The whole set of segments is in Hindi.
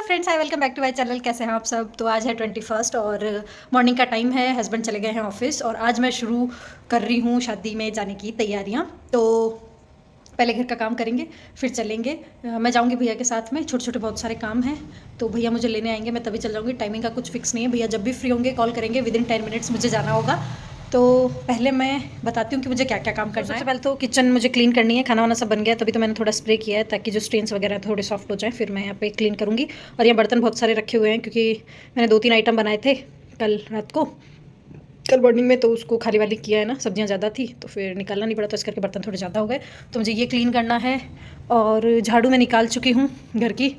Friends, hi, welcome back to my channel. कैसे हैं आप सब। तो आज है 21 और मॉर्निंग का टाइम है। हस्बैंड चले गए हैं ऑफिस और आज मैं शुरू कर रही हूँ शादी में जाने की तैयारियाँ। तो पहले घर का काम करेंगे, फिर चलेंगे। मैं जाऊँगी भैया के साथ में। छोटे छोटे बहुत सारे काम हैं, तो भैया मुझे लेने आएंगे, मैं तभी चल जाऊँगी। टाइमिंग का कुछ फिक्स नहीं है, भैया जब भी फ्री होंगे कॉल करेंगे। विदिन 10 मिनट्स मुझे जाना होगा। तो पहले मैं बताती हूँ कि मुझे क्या क्या काम करना है। सबसे पहले तो किचन मुझे क्लीन करनी है। खाना वाना सब बन गया, तभी तो मैंने थोड़ा स्प्रे किया है ताकि जो स्टेन्स वगैरह थोड़े सॉफ्ट हो जाए। फिर मैं यहाँ पे क्लीन करूँगी। और यहाँ बर्तन बहुत सारे रखे हुए हैं क्योंकि मैंने 2-3 आइटम बनाए थे कल रात को, कल मॉर्निंग में। तो उसको खाली वाली किया है ना, सब्जियां ज़्यादा थी तो फिर निकालना नहीं पड़ा, तो इस करके बर्तन थोड़े ज़्यादा हो गए। तो मुझे ये क्लीन करना है। और झाड़ू मैं निकाल चुकी हूँ घर की।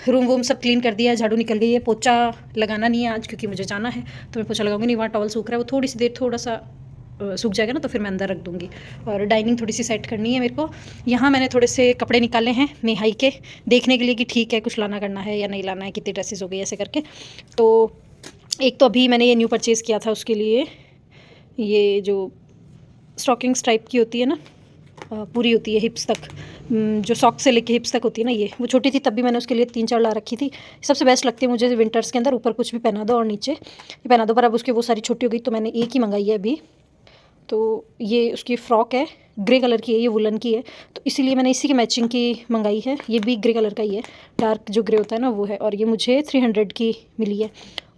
रूम वूम सब क्लीन कर दिया है, झाड़ू निकल गई है। पोछा लगाना नहीं है आज क्योंकि मुझे जाना है, तो मैं पोछा लगाऊंगी नहीं। वहाँ टॉवल सूख रहा है, वो थोड़ी सी देर थोड़ा सा सूख जाएगा ना, तो फिर मैं अंदर रख दूँगी। और डाइनिंग थोड़ी सी सेट करनी है मेरे को। यहाँ मैंने थोड़े से कपड़े निकाले हैं मेहाई के, देखने के लिए कि ठीक है कुछ लाना करना है या नहीं लाना है, कितनी ड्रेसेस हो गई ऐसे करके। तो एक तो अभी मैंने ये न्यू परचेज़ किया था, उसके लिए ये जो स्टॉकिंग्स टाइप की होती है ना, पूरी होती है हिप्स तक, जो सॉक्स से लेके हिप्स तक होती है ना, ये वो छोटी थी तब भी मैंने उसके लिए 3-4 ला रखी थी। सबसे बेस्ट लगती है मुझे विंटर्स के अंदर। ऊपर कुछ भी पहना दो और नीचे ये पहना दो, पर अब उसकी वो सारी छोटी हो गई तो मैंने एक ही मंगाई है अभी। तो ये उसकी फ़्रॉक है, ग्रे कलर की है, ये वुलन की है, तो इसीलिए मैंने इसी की मैचिंग की मंगाई है। ये भी ग्रे कलर का ही है, डार्क जो ग्रे होता है ना वो है। और ये मुझे 300 की मिली है।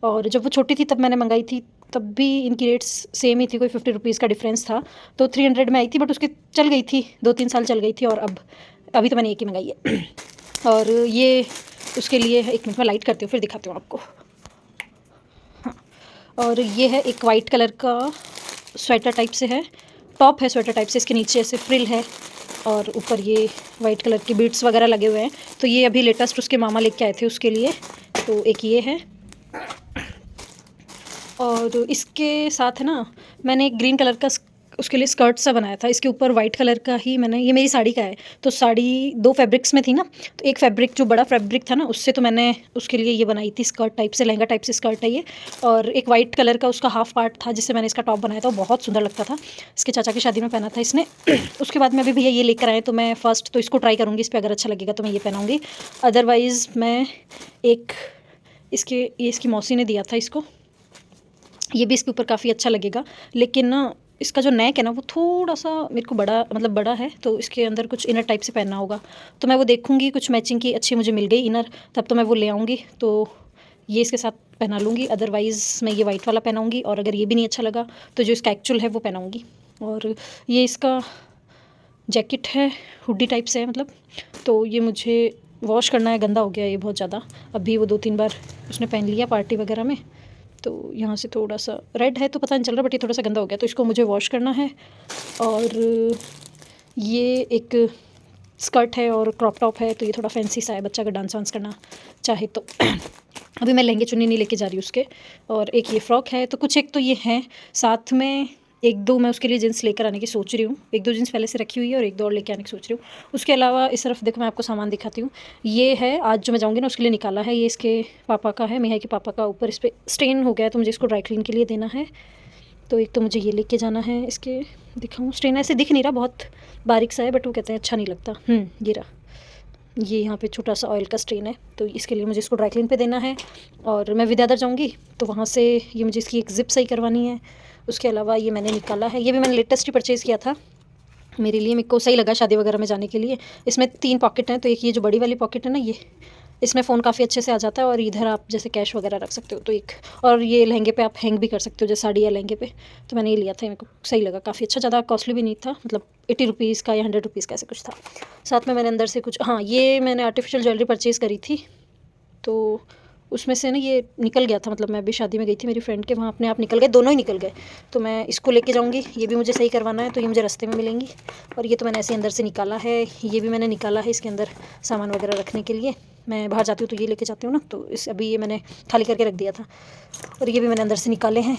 और जब वो छोटी थी तब मैंने मंगाई थी, तब भी इनकी रेट्स सेम ही थी, कोई 50 रुपीज़ का डिफरेंस था। तो 300 में आई थी, बट उसके चल गई थी, 2-3 साल चल गई थी। और अब अभी तो मैंने एक ही मंगाई है। और ये उसके लिए है। एक मिनट में लाइट करती हूँ फिर दिखाती हूँ आपको। हाँ, और ये है एक वाइट कलर का स्वेटर टाइप से है, टॉप है स्वेटर टाइप से। इसके नीचे ऐसे फ्रिल है और ऊपर ये वाइट कलर के बीड्स वगैरह लगे हुए हैं। तो ये अभी लेटेस्ट उसके मामा लेके आए थे उसके लिए। तो एक ये है। और इसके साथ है ना, मैंने एक ग्रीन कलर का उसके लिए स्कर्ट सा बनाया था। इसके ऊपर वाइट कलर का ही मैंने, ये मेरी साड़ी का है, तो साड़ी 2 फैब्रिक्स में थी ना, तो एक फैब्रिक जो बड़ा फैब्रिक था ना उससे तो मैंने उसके लिए ये बनाई थी स्कर्ट टाइप से, लहंगा टाइप से स्कर्ट है ये। और एक वाइट कलर का उसका हाफ पार्ट था जिससे मैंने इसका टॉप बनाया था, वो बहुत सुंदर लगता था। इसके चाचा की शादी में पहना था इसने। उसके बाद में अभी भैया ये लेकर आए, तो मैं फ़र्स्ट तो इसको ट्राई करूँगी, इस पर अगर अच्छा लगेगा तो मैं ये पहनाऊँगी। अदरवाइज़ मैं एक ये इसकी मौसी ने दिया था इसको, ये भी इसके ऊपर काफ़ी अच्छा लगेगा। लेकिन ना इसका जो नेक है ना वो थोड़ा सा मेरे को बड़ा, मतलब बड़ा है, तो इसके अंदर कुछ इनर टाइप से पहनना होगा। तो मैं वो देखूँगी, कुछ मैचिंग की अच्छी मुझे मिल गई इनर, तब तो मैं वो ले आऊँगी, तो ये इसके साथ पहना लूँगी। अदरवाइज़ मैं ये वाइट वाला पहनाऊँगी, और अगर ये भी नहीं अच्छा लगा तो जो इसका एक्चुअल है वो पहनाऊँगी। और ये इसका जैकेट है, हुडी टाइप से है मतलब। तो ये मुझे वॉश करना है, गंदा हो गया ये बहुत ज़्यादा। अभी वो 2-3 बार उसने पहन लिया पार्टी वगैरह में, तो यहाँ से थोड़ा सा रेड है तो पता नहीं चल रहा, बट ये थोड़ा सा गंदा हो गया, तो इसको मुझे वॉश करना है। और ये एक स्कर्ट है और क्रॉप टॉप है, तो ये थोड़ा फैंसी सा है, बच्चा अगर डांस वांस करना चाहे तो। अभी मैं लहंगे चुन्नी नहीं लेके जा रही उसके। और एक ये फ्रॉक है, तो कुछ एक तो ये हैं। साथ में 1-2 मैं उसके लिए जीन्स लेकर आने की सोच रही हूँ। 1-2 जीन्स पहले से रखी हुई है और 1-2 और लेके आने की सोच रही हूँ। उसके अलावा इस तरफ देखो, मैं आपको सामान दिखाती हूँ। ये है आज जो मैं जाऊँगी ना उसके लिए निकाला है, ये इसके पापा का है, मेहाई के पापा का। ऊपर इस पर स्टेन हो गया है तो मुझे इसको ड्राई क्लीन के लिए देना है। तो एक तो मुझे ये लेके जाना है। इसके दिखाऊँ, स्टेन ऐसे दिख नहीं रहा, बहुत बारीक सा है, बट वो कहते हैं अच्छा नहीं लगता। ये रहा, ये यहाँ पे छोटा सा ऑयल का स्टेन है, तो इसके लिए मुझे इसको ड्राई क्लीन पे देना है। और मैं विद्याधर जाऊँगी तो वहाँ से ये मुझे इसकी एक ज़िप सही करवानी है। उसके अलावा ये मैंने निकाला है, ये भी मैंने लेटेस्ट ही परचेज़ किया था मेरे लिए, मेरे को सही लगा शादी वगैरह में जाने के लिए। इसमें 3 पॉकेट हैं, तो एक ये जो बड़ी वाली पॉकेट है ना, ये इसमें फ़ोन काफ़ी अच्छे से आ जाता है, और इधर आप जैसे कैश वगैरह रख सकते हो, तो एक। और ये लहंगे पे आप हैंग भी कर सकते हो, जैसे साड़ी या लहंगे पे। तो मैंने ये लिया था, मेरे को सही लगा, काफ़ी अच्छा, ज़्यादा कॉस्टली भी नहीं था, मतलब 80 रुपीज़ का या 100 रुपीज़ का ऐसे कुछ था। साथ में मैंने अंदर से कुछ, हाँ, ये मैंने आर्टिफिशियल ज्वेलरी परचेज़ करी थी, तो उसमें से ना ये निकल गया था, मतलब मैं अभी शादी में गई थी मेरी फ्रेंड के वहाँ, अपने आप निकल गए, दोनों ही निकल गए। तो मैं इसको लेके जाऊँगी, ये भी मुझे सही करवाना है, तो ये मुझे रास्ते में मिलेंगी। और ये तो मैंने ऐसे अंदर से निकाला है, ये भी मैंने निकाला है इसके अंदर सामान वगैरह रखने के लिए। मैं बाहर जाती हूँ तो ये लेके जाती हूँ ना, तो इस अभी ये मैंने खाली करके रख दिया था। और ये भी मैंने अंदर से निकाले हैं,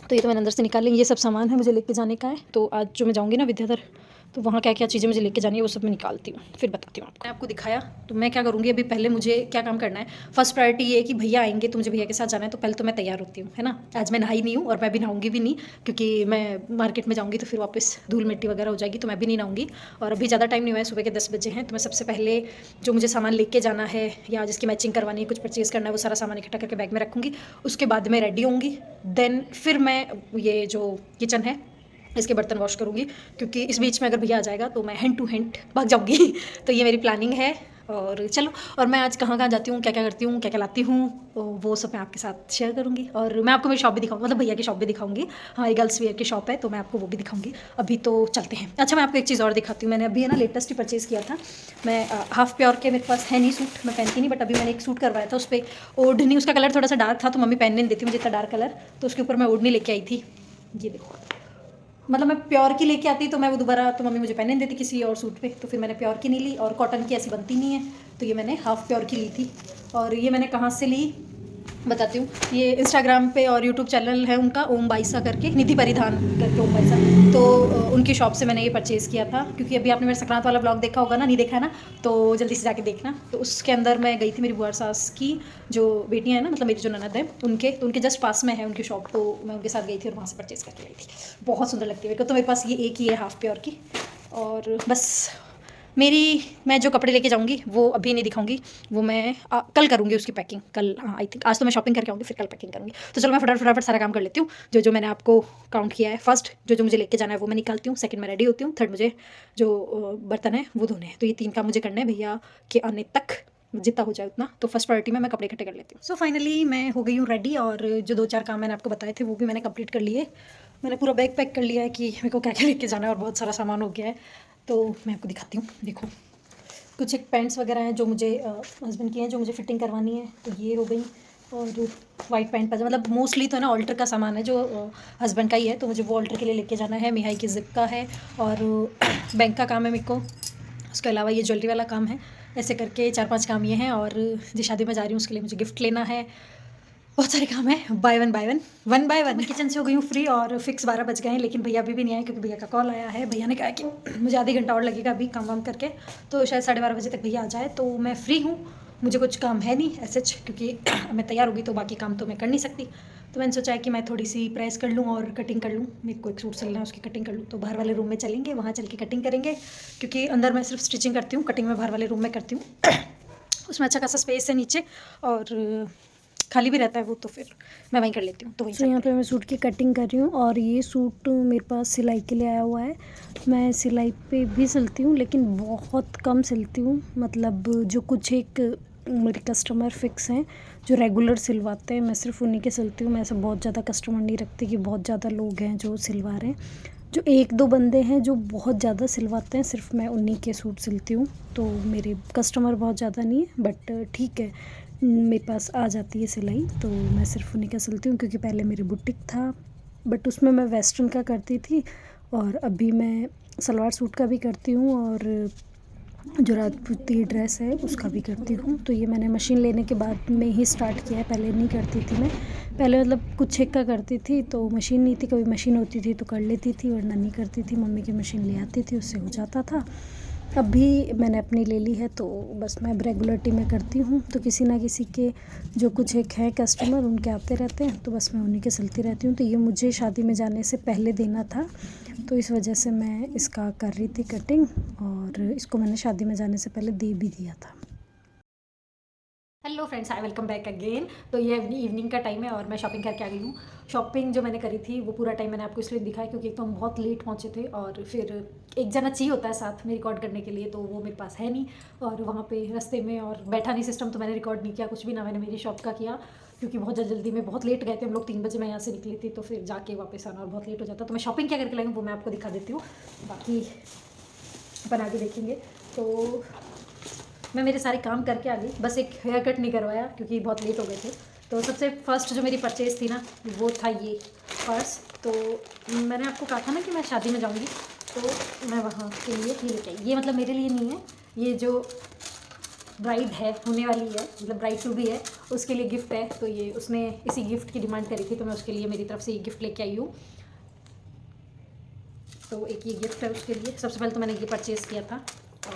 तो ये तो मैंने अंदर से निकाले, ये सब सामान है मुझे लेके जाने का है। तो आज जो मैं जाऊँगी ना विद्याधर, तो वहाँ क्या क्या चीज़ें मुझे लेके जानी है वो सब मैं निकालती हूँ, फिर बताती हूँ आपको। मैं आपको दिखाया तो मैं क्या करूँगी अभी, पहले मुझे क्या काम करना है। फर्स्ट प्रायोरिटी ये है कि भैया आएंगे तो मुझे भैया के साथ जाना है, तो पहले तो मैं तैयार होती हूँ, है ना। आज मैं नहाई नहीं हूँ और मैं भी नहाऊंगी भी नहीं, क्योंकि मैं मार्केट में जाऊँगी तो फिर वापस धूल मिट्टी वगैरह हो जाएगी, तो मैं भी नहीं नहाऊंगी। और अभी ज़्यादा टाइम नहीं हुआ है, सुबह के 10 बजे हैं। तो मैं सबसे पहले जो मुझे सामान लेके जाना है या जिसकी मैचिंग करवानी है, कुछ परचेज़ करना है, वो सारा सामान इकट्ठा करके बैग में रखूँगी। उसके बाद मैं रेडी होंगी, देन फिर मैं ये जो किचन है इसके बर्तन वॉश करूँगी, क्योंकि इस बीच में अगर भैया आ जाएगा तो मैं हैंड टू हैंड भाग जाऊँगी। तो ये मेरी प्लानिंग है। और चलो, और मैं आज कहाँ कहाँ जाती हूँ, क्या क्या करती हूँ, क्या क्या लाती हूँ, वो सब मैं आपके साथ शेयर करूँगी। और मैं आपको मेरी शॉप भी दिखाऊँगी, मतलब भैया की शॉप भी दिखाऊँगी। हमारी गर्ल्स वेयर की शॉप है, तो मैं आपको वो भी दिखाऊँगी। अभी तो चलते हैं। अच्छा, मैं आपको एक चीज़ और दिखाती हूँ। मैंने अभी है ना लेटेस्ट ही परचेज़ किया था। मैं हाफ प्योर के मेरे पास है नहीं सूट, मैं पहनती नहीं, बट अभी मैंने एक सूट करवाया था, उस पर ओढ़नी, उसका कलर थोड़ा सा डार्क था तो मम्मी पहनने नहीं देती मुझे इतना डार्क कलर, तो उसके ऊपर मैं ओढ़नी लेके आई थी। ये देखो, मतलब मैं प्योर की लेके आती तो मैं वो दोबारा तो मम्मी मुझे पहनने नहीं देती किसी और सूट पे, तो फिर मैंने प्योर की नहीं ली, और कॉटन की ऐसी बनती नहीं है, तो ये मैंने हाफ़ प्योर की ली थी। और ये मैंने कहाँ से ली बताती हूँ। ये इंस्टाग्राम पे और यूट्यूब चैनल है उनका, ओम बाइसा करके, निधि परिधान करके ओम बाइसा, तो उनकी शॉप से मैंने ये परचेज़ किया था। क्योंकि अभी आपने मेरा संक्रांत वाला ब्लॉग देखा होगा ना, नहीं देखा है ना, तो जल्दी से जाके देखना। तो उसके अंदर मैं गई थी मेरी बुआ सास की जो बेटियाँ हैं ना, मतलब मेरी जो ननद है उनके, तो उनके जस्ट पास में है उनकी शॉप, तो मैं उनके साथ गई थी और वहाँ से परचेज़ करके लाई थी। बहुत सुंदर लगती है मेरे को, तो मेरे पास ये एक ही है हाफ़ प्योर की। और बस मैं जो कपड़े लेके जाऊँगी वो अभी नहीं दिखाऊँगी, वो मैं कल करूँगी उसकी पैकिंग, कल, हाँ आई थिंक। आज तो मैं शॉपिंग करके आऊँगी, फिर कल पैकिंग करूँगी। तो चलो मैं फटाफट सारा काम कर लेती हूँ, जो जो मैंने आपको काउंट किया है। फर्स्ट जो मुझे लेके जाना है वो मैं निकालती हूँ, सेकंड मैं रेडी होती हूँ, थर्ड मुझे जो बर्तन है वो धोने हैं। तो ये 3 काम मुझे करने हैं भैया के आने तक, जितना हो जाए उतना। तो फर्स्ट प्रायोरिटी में मैं कपड़े इकट्ठे कर लेती हूँ। सो फाइनली मैं हो गई हूँ रेडी, और जो 2-4 काम मैंने आपको बताए थे वो भी मैंने कंप्लीट कर लिए। मैंने पूरा बैग पैक कर लिया है कि मेरे को क्या क्या लेके जाना है, और बहुत सारा सामान हो गया है। तो मैं आपको दिखाती हूँ, देखो। कुछ एक पैंट्स वगैरह हैं जो मुझे हस्बैंड की हैं, जो मुझे फिटिंग करवानी है, तो ये हो गई। और वाइट पैंट पजामा, मतलब मोस्टली तो है ना ऑल्टर का सामान है जो हस्बैंड का ही है, तो मुझे वो ऑल्टर के लिए लेके जाना है। मिहाई की ज़िप का है, और बैंक का काम है मेरे को। उसके अलावा ये ज्वेलरी वाला काम है। ऐसे करके 4-5 काम ये हैं। और जिस शादी में जा रही हूँ उसके लिए मुझे गिफ्ट लेना है। बहुत सारे काम है, वन बाय वन। मैं किचन से हो गई हूँ फ्री, और फिक्स 12 बज गए हैं, लेकिन भैया अभी भी नहीं आए, क्योंकि भैया का कॉल आया है। भैया ने कहा कि मुझे आधे घंटा और लगेगा अभी काम वाम करके, तो शायद 12:30 बजे तक भैया आ जाए। तो मैं फ्री हूँ, मुझे कुछ काम है नहीं ऐसे, क्योंकि मैं तैयार होगी तो बाकी काम तो मैं कर नहीं सकती। तो मैंने सोचा है कि मैं थोड़ी सी प्रेस कर लूँ और कटिंग कर लूँ। मेरे को एक सूट सिलना है, उसकी कटिंग कर लूँ। तो बाहर वाले रूम में चलेंगे, वहाँ चल के कटिंग करेंगे, क्योंकि अंदर मैं सिर्फ स्टिचिंग करती हूँ, कटिंग मैं बाहर वाले रूम में करती हूँ। उसमें अच्छा खासा स्पेस है नीचे, और खाली भी रहता है वो, तो फिर मैं वहीं कर लेती हूँ। तो वहीं यहाँ पे मैं सूट की कटिंग कर रही हूँ, और ये सूट मेरे पास सिलाई के लिए आया हुआ है। मैं सिलाई पे भी सिलती हूँ, लेकिन बहुत कम सिलती हूँ। मतलब जो कुछ एक मेरे कस्टमर फिक्स हैं जो रेगुलर सिलवाते हैं, मैं सिर्फ उन्हीं के सिलती हूँ। मैं ऐसे बहुत ज़्यादा कस्टमर नहीं रखती कि बहुत ज़्यादा लोग हैं जो सिलवा रहे हैं। जो 1-2 बंदे हैं जो बहुत ज़्यादा सिलवाते हैं, सिर्फ मैं उन्हीं के सूट सिलती हूँ। तो मेरे कस्टमर बहुत ज़्यादा नहीं है, बट ठीक है, मेरे पास आ जाती है सिलाई, तो मैं सिर्फ उन्हीं का सिलती हूँ। क्योंकि पहले मेरी बुटीक था, बट उसमें मैं वेस्टर्न का करती थी, और अभी मैं सलवार सूट का भी करती हूँ, और जो राजपूती ड्रेस है उसका भी करती हूँ। तो ये मैंने मशीन लेने के बाद में ही स्टार्ट किया है, पहले नहीं करती थी मैं। पहले मतलब कुछ एक का करती थी, तो मशीन नहीं थी, कभी मशीन होती थी तो कर लेती थी, वरना नहीं करती थी। मम्मी की मशीन ले आती थी, उससे हो जाता था। अभी मैंने अपनी ले ली है, तो बस मैं अब रेगुलरिटी में करती हूँ। तो किसी ना किसी के जो कुछ एक है कस्टमर, उनके आते रहते हैं, तो बस मैं उन्हीं के सिलती रहती हूँ। तो ये मुझे शादी में जाने से पहले देना था, तो इस वजह से मैं इसका कर रही थी कटिंग, और इसको मैंने शादी में जाने से पहले दे भी दिया था। Hello friends, I welcome back again. तो ये इवनिंग का टाइम है, और मैं शॉपिंग करके आ गई हूँ। शॉपिंग जो मैंने करी थी वो पूरा टाइम मैंने आपको इसलिए दिखाया क्योंकि एक तो हम बहुत लेट पहुँचे थे, और फिर एक जना चाहिए होता है साथ में रिकॉर्ड करने के लिए, तो वो मेरे पास है नहीं। और वहाँ पे रास्ते में और बैठा नहीं सिस्टम, तो मैंने रिकॉर्ड नहीं किया कुछ भी ना, मैंने मेरी शॉप का किया, क्योंकि बहुत जल्दी में बहुत लेट गए थे हम लोग। 3 बजे मैं यहाँ से निकली थी, तो फिर जाके वापस आना और बहुत लेट हो जाता। तो मैं शॉपिंग क्या करके लाई हूँ वो मैं आपको दिखा देती हूँ, बाकी अपन आगे देखेंगे। तो मैं मेरे सारे काम करके आ गई, बस एक हेयर कट नहीं करवाया क्योंकि बहुत लेट हो गए थे। तो सबसे फर्स्ट जो मेरी परचेज़ थी ना, वो था ये पर्स। तो मैंने आपको कहा था ना कि मैं शादी में जाऊंगी, तो मैं वहाँ के लिए ये लेके आई। ये मतलब मेरे लिए नहीं है, ये जो ब्राइड है, होने वाली है, मतलब ब्राइड टू भी है, उसके लिए गिफ्ट है। तो ये उसने इसी गिफ्ट की डिमांड करी थी, तो मैं उसके लिए मेरी तरफ से ये गिफ्ट लेके आई हूँ। तो एक ये गिफ्ट है उसके लिए। सबसे पहले तो मैंने ये परचेज़ किया था और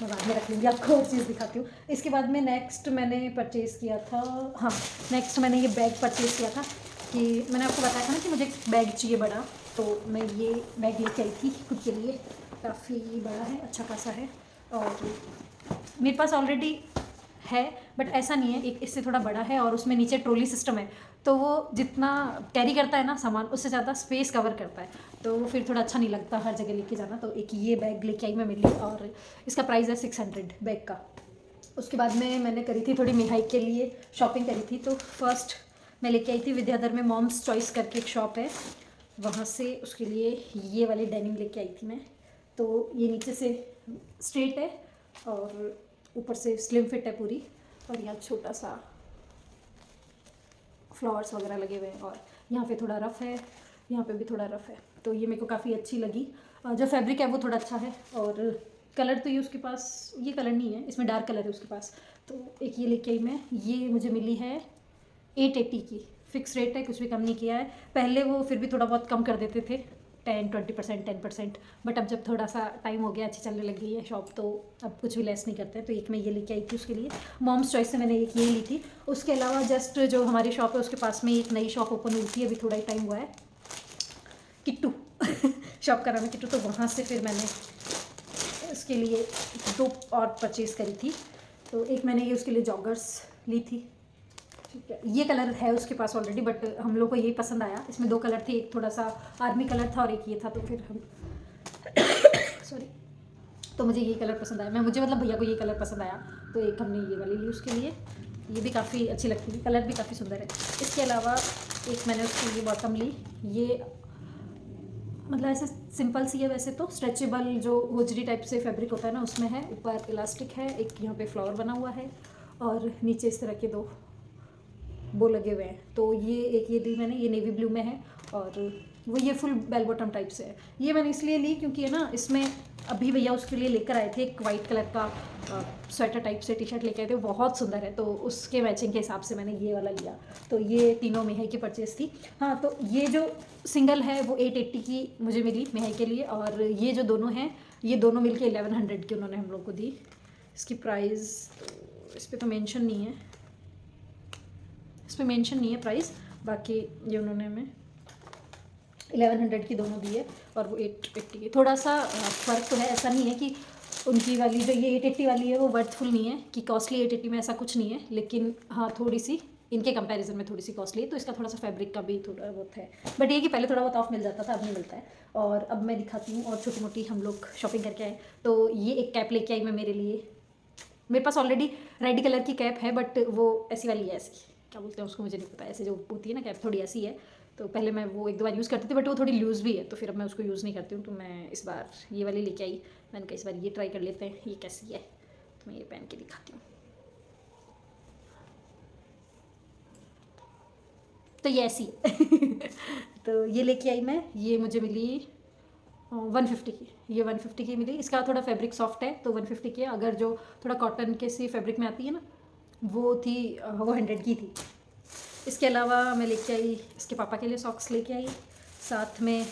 मैं बाद में रख लूँगी, आपको और चीज़ दिखाती हूँ। इसके बाद में नेक्स्ट मैंने परचेज़ किया था, हाँ नेक्स्ट मैंने ये बैग परचेज़ किया था कि मैंने आपको बताया था ना कि मुझे एक बैग चाहिए बड़ा, तो मैं ये बैग लेके आई थी खुद के लिए। काफ़ी बड़ा है, अच्छा खासा है और मेरे पास ऑलरेडी है, बट ऐसा नहीं है, एक इससे थोड़ा बड़ा है और उसमें नीचे ट्रॉली सिस्टम है, तो वो जितना कैरी करता है ना सामान उससे ज़्यादा स्पेस कवर करता है, तो वो फिर थोड़ा अच्छा नहीं लगता हर जगह लेके जाना। तो एक ये बैग लेके आई मैं मेरे लिए और इसका प्राइस है 600 बैग का। उसके बाद में मैंने करी थी थोड़ी मिहाई के लिए शॉपिंग करी थी, तो फर्स्ट मैं लेके आई थी विद्याधर में मॉम्स चॉइस करके एक शॉप है, वहाँ से उसके लिए ये वाली डेनिम लेके आई थी मैं। तो ये नीचे से स्ट्रेट है और ऊपर से स्लिम फिट है पूरी, और यहाँ छोटा सा फ्लावर्स वगैरह लगे हुए हैं और यहाँ पे थोड़ा रफ़ है, यहाँ पे भी थोड़ा रफ़ है, तो ये मेरे को काफ़ी अच्छी लगी। जो फैब्रिक है वो थोड़ा अच्छा है और कलर तो ये उसके पास ये कलर नहीं है, इसमें डार्क कलर है उसके पास। तो एक ये लेके आई मैं, ये मुझे मिली है 880 की, फिक्स रेट है, कुछ भी कम नहीं किया है। पहले वो फिर भी थोड़ा बहुत कम कर देते थे 10-20% 10%, बट अब जब थोड़ा सा टाइम हो गया, अच्छी चलने लग गई है शॉप, तो अब कुछ भी लेस नहीं करते हैं। तो एक मैं ये लेके आई थी उसके लिए, मॉम्स चॉइस से मैंने एक ये ली थी। उसके अलावा जस्ट जो हमारी शॉप है उसके पास में एक नई शॉप ओपन हुई थी, अभी थोड़ा ही टाइम हुआ है, किट्टू शॉप का नाम है किट्टू, तो वहाँ से फिर मैंने उसके लिए 2 और परचेज़ करी थी। तो एक मैंने ये उसके लिए जॉगर्स ली थी, ठीक है, ये कलर है उसके पास ऑलरेडी, बट हम लोग को यही पसंद आया। इसमें 2 कलर थे, एक थोड़ा सा आर्मी कलर था और एक ये था, तो फिर हम सॉरी, तो मुझे ये कलर पसंद आया, मुझे मतलब भैया को ये कलर पसंद आया, तो एक हमने ये वाली ली उसके लिए। ये भी काफ़ी अच्छी लगती है, कलर भी काफ़ी सुंदर है। इसके अलावा एक मैंने उसके लिए बॉटम ली, ये मतलब ऐसे सिंपल सी है, वैसे तो स्ट्रेचेबल जो होजरी टाइप से फैब्रिक होता है ना उसमें है, ऊपर इलास्टिक है, एक यहाँ पे फ्लावर बना हुआ है और नीचे इस तरह के 2 वो लगे हुए हैं। तो ये एक ये ली मैंने, ये नेवी ब्लू में है और वो ये फुल बेल बॉटम टाइप से है। ये मैंने इसलिए ली क्योंकि है ना, इसमें अभी भैया उसके लिए लेकर आए थे एक वाइट कलर का स्वेटर टाइप से टी शर्ट लेकर आए थे, वो बहुत सुंदर है, तो उसके मैचिंग के हिसाब से मैंने ये वाला लिया। तो ये तीनों मिहाई की परचेज़ थी। हाँ, तो ये जो सिंगल है वो 880 की मुझे मिली मिहाई के लिए, और ये जो दोनों हैं ये दोनों मिलके 1100 की उन्होंने हम लोग को दी। इसकी प्राइस तो इस पर तो मेंशन नहीं है, इस पर मेंशन नहीं है प्राइस, बाकी ये उन्होंने हमें 1100 की दोनों दी है और वो 880 की। थोड़ा सा फ़र्क तो है, ऐसा नहीं है कि उनकी वाली जो ये 880 वाली है वो वर्थफुल नहीं है कि कॉस्टली 880 में, ऐसा कुछ नहीं है, लेकिन हाँ थोड़ी सी इनके कंपैरिजन में थोड़ी सी कॉस्टली है, तो इसका थोड़ा सा फैब्रिक का भी थोड़ा बहुत है, बट ये कि पहले थोड़ा बहुत ऑफ मिल जाता था, अब नहीं मिलता है। और अब मैं दिखाती हूँ और छोटी मोटी हम लोग शॉपिंग करके आए। तो ये एक कैप लेके आई मैं मेरे लिए, मेरे पास ऑलरेडी रेड कलर की कैप है, बट वो ऐसी वाली है, ऐसी क्या बोलते हैं उसको मुझे नहीं पता, ऐसे जो होती है ना कैप थोड़ी ऐसी है। तो पहले मैं वो 1-2 बार यूज़ करती थी, बट वो थोड़ी लूज़ भी है, तो फिर अब मैं उसको यूज़ नहीं करती हूँ। तो मैं इस बार ये वाली लेके आई, मैंने कहा इस बार ये ट्राई कर लेते हैं ये कैसी है, तो मैं ये पहन के दिखाती हूँ। तो ये ऐसी है तो ये लेके आई मैं, ये मुझे मिली 150 की, ये 150 की मिली। इसका थोड़ा फैब्रिक सॉफ्ट है तो 150 की है, अगर जो थोड़ा कॉटन के सी फैब्रिक में आती है ना वो थी वो 100 की थी। इसके अलावा मैं लेके आई इसके पापा के लिए सॉक्स लेके आई, साथ में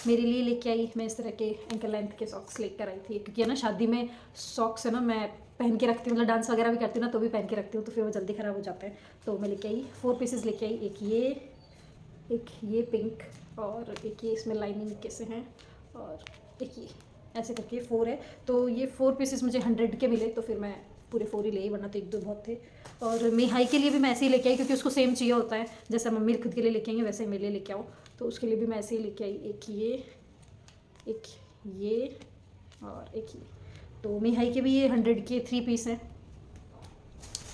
मेरे लिए लेके आई मैं इस तरह के एंकल लेंथ के सॉक्स लेकर आई थी, क्योंकि है ना शादी में सॉक्स है ना मैं पहन के रखती हूँ, मतलब डांस वगैरह भी करती हूँ ना तो भी पहन के रखती हूँ, तो फिर वो जल्दी ख़राब हो जाते हैं। तो मैं लेके आई 4 पीसेस लेके आई, एक ये पिंक और एक ये इसमें लाइनिंग कैसे हैं और एक ये ऐसे करके 4 है। तो ये 4 पीसेस मुझे 100 के मिले, तो फिर मैं पूरे 4 ही ले आई, वरना तो 1-2 बहुत थे। और मिहाई के लिए भी मैं ऐसे ही लेके आई, क्योंकि उसको सेम चाहिए होता है, जैसा मम्मी खुद के लिए लेके आएंगे वैसे ही मेरे लिए लेके आओ, तो उसके लिए भी मैं ऐसे ही लेके आई, एक ये और एक ये। तो मिहाई के भी ये 100 के 3 पीस हैं,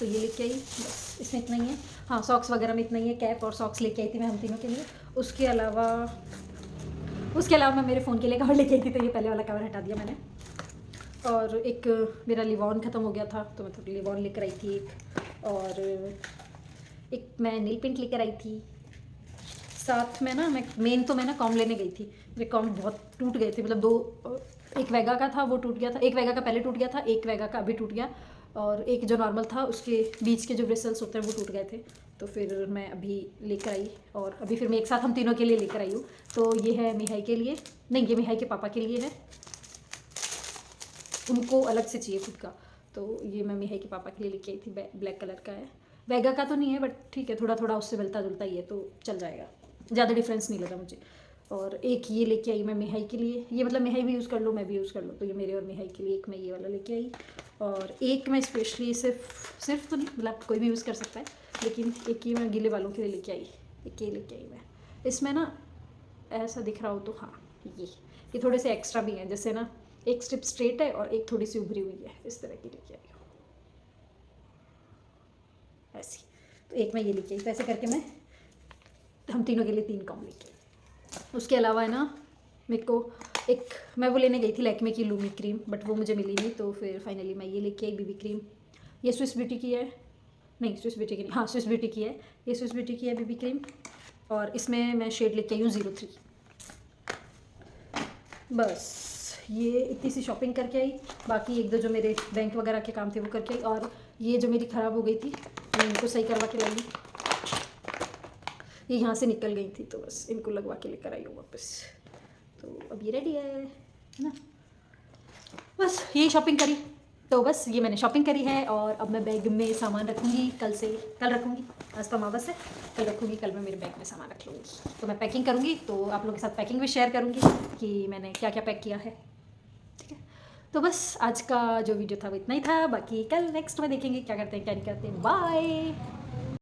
तो ये लेके आई, बस इसमें इतना ही है। हाँ, सॉक्स वगैरह में इतना ही है, कैप और सॉक्स लेके आई थी मैं हम तीनों के लिए। उसके अलावा मैं मेरे फ़ोन के लिए कवर लेके आई थी, तो ये पहले वाला कवर हटा दिया मैंने। और एक मेरा लिवॉन ख़त्म हो गया था, तो मैं थोड़ी लिवॉन लेकर आई थी एक, और एक मैं नील पेंट लेकर आई थी। साथ में ना मैं ना कॉम लेने गई थी, मेरे कॉम बहुत टूट गए थे, मतलब 2, एक वेगा का था वो टूट गया था, एक वेगा का पहले टूट गया था, एक वेगा का अभी टूट गया, और एक जो नॉर्मल था उसके बीच के जो ब्रिसल्स होते हैं वो टूट गए थे, तो फिर मैं अभी लेकर आई और अभी फिर मैं एक साथ हम तीनों के लिए लेकर आई हूँ। तो ये है मिहाई के लिए, नहीं ये मिहाई के पापा के लिए है, उनको अलग से चाहिए खुद का, तो ये मैं मिहाई के पापा के लिए लेके आई थी। ब्लैक कलर का है, वेगा का तो नहीं है बट ठीक है, थोड़ा थोड़ा उससे मिलता जुलता ही है तो चल जाएगा, ज़्यादा डिफरेंस नहीं लगा मुझे। और एक ये लेके आई मैं मिहाई के लिए, ये मतलब मिहाई भी यूज़ कर लो मैं भी यूज़ कर लो, तो ये मेरे और मिहाई के लिए एक मैं ये वाला लेके आई। और एक मैं स्पेशली सिर्फ तो नहीं, मतलब कोई भी यूज़ कर सकता है, लेकिन एक ये मैं गीले बालों के लिए लेके आई, एक ये लेके आई मैं। इसमें ना ऐसा दिख रहा हो तो हाँ, ये थोड़े से एक्स्ट्रा भी हैं, जैसे ना एक स्ट्रिप स्ट्रेट है और एक थोड़ी सी उभरी हुई है, इस तरह की लेके आई हूँ ऐसी। तो एक मैं ये लेके आई, तो ऐसे करके मैं हम तीनों के लिए 3 कॉम लेके आई। उसके अलावा है ना मेरे को एक, मैं वो लेने गई थी लैक्मे की लूमी क्रीम, बट वो मुझे मिली नहीं, तो फिर फाइनली मैं ये लेके आई बीबी क्रीम। ये स्विस ब्यूटी की है, नहीं स्विस ब्यूटी की नहीं, हाँ स्विस ब्यूटी की है, ये स्विस ब्यूटी की है बीबी क्रीम, और इसमें मैं शेड लेके आई हूँ 03। बस ये इतनी सी शॉपिंग करके आई, बाकी एक दो जो मेरे बैंक वगैरह के काम थे वो करके आई, और ये जो मेरी ख़राब हो गई थी मैं इनको सही करवा के लाई, ये यहाँ से निकल गई थी तो बस इनको लगवा के लेकर आई हूँ वापस। तो अब ये रेडी है ना, बस यही शॉपिंग करी, तो बस ये मैंने शॉपिंग करी है। और अब मैं बैग में सामान रखूँगी, कल रखूँगी, आज तो अमावस है, कल रखूँगी, कल मैं मेरे बैग में सामान रख लूँगी। तो मैं पैकिंग करूँगी तो आप लोगों के साथ पैकिंग भी शेयर करूँगी कि मैंने क्या क्या पैक किया है, ठीक है। तो बस आज का जो वीडियो था वो इतना ही था, बाकी कल नेक्स्ट में देखेंगे क्या करते हैं क्या नहीं करते। बाय।